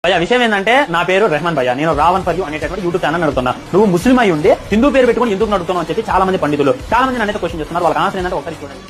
భయ్యా విషయం ఏంటంటే నా పేరు రెహమాన్ భయ్యా, నేను రావణ్ ఫర్ యూ అనేటటువంటి యూట్యూబ్ ఛానల్ నడుతున్నా. నువ్వు ముస్లిం అయి ఉండి హిందూ పేరు పెట్టుకుని ఎందుకు నడుతున్నావు అని చెప్పి చాలా మంది పండితులు చాలా మంది నన్ను క్వశ్చన్ చేస్తున్నారు. వాళ్ళకి ఆన్సర్ ఏంటంటే ఒకసారి చూడండి.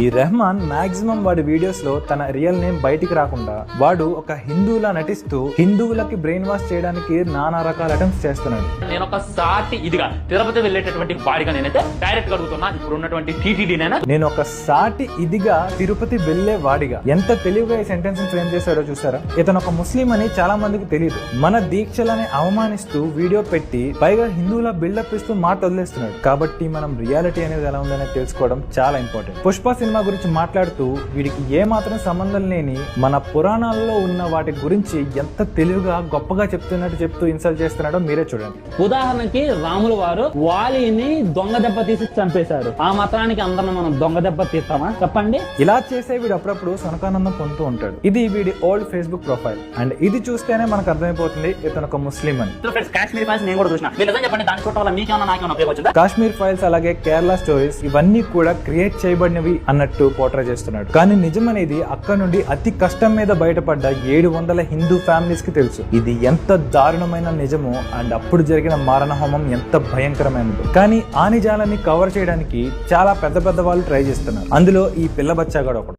ఈ రెహమాన్ మాక్సిమం వాడి వీడియోస్ లో తన రియల్ నేమ్ బయటికి రాకుండా వాడు ఒక హిందువులా నటిస్తూ హిందువులకి బ్రెయిన్ వాష్ చేయడానికి నానా రకాల అటెంప్ట్స్ చేస్తున్నాడు. నేను ఒక సాటి ఇదిగా తిరుపతి వెళ్ళేటటువంటి వాడిగా నేనైతే డైరెక్ట్ అడుగుతున్నా, ఇప్పుడు ఉన్నటువంటి టీటీడీ నేను ఒక సాటి ఇదిగా తిరుపతి వెళ్లే వాడిగా ఎంత తెలివిగా ఈ సెంటెన్స్ ఫ్రేమ్ చేశాడో చూసారా. ఇతను ఒక ముస్లిం అని చాలా మందికి తెలియదు. మన దీక్షలని అవమానిస్తూ వీడియో పెట్టి పైగా హిందువుల బిల్డప్ ఇస్తూ మాట వదిలేస్తున్నాడు. కాబట్టి మనం రియాలిటీ అనేది ఎలా ఉందనేది తెలుసుకోవడం చాలా ఇంపార్టెంట్. పుష్ప సినిమా గురించి మాట్లాడుతూ వీడికి ఏ మాత్రం సంబంధం లేని మన పురాణాల్లో ఉన్న వాటి గురించి ఎంత తెలివిగా గొప్పగా చెప్తూ ఇన్సల్ట్ చేస్తున్నాడో మీరే చూడండి. ఉదాహరణకి రాముల వారు వాలిని దొంగ దెబ్బ తీసి చంపేశారు. ఆ మాత్రానికి అందరం మనం దొంగ దెబ్బ తీస్తామా చెప్పండి? ఇలా చేసే వీడు అప్పుడప్పుడు సనకానందం పొందుతూ ఉంటాడు. ఇది వీడి ఓల్డ్ ఫేస్బుక్ ప్రొఫైల్. అండ్ ఇది చూస్తేనే మనకు అర్థమైపోతుంది ఇతను ఒక ముస్లిం అని. కాశ్మీర్ ఫైల్స్ అలాగే కేరళ స్టోరీస్ ఇవన్నీ కూడా క్రియేట్ చేయబడినవి అన్నట్టు పోర్ట్రే చేస్తున్నాడు. కానీ నిజం అనేది అక్కడ నుండి అతి కష్టం మీద బయటపడ్డ 700 హిందూ ఫ్యామిలీస్ కి తెలుసు. ఇది ఎంత దారుణమైన నిజమో అండ్ అప్పుడు జరిగిన మారణ హోమం ఎంత భయంకరమైనదో. కానీ ఆ నిజాలని కవర్ చేయడానికి చాలా పెద్ద వాళ్ళు ట్రై చేస్తున్నారు. అందులో ఈ పిల్ల బచ్చాగాడు ఒకడు.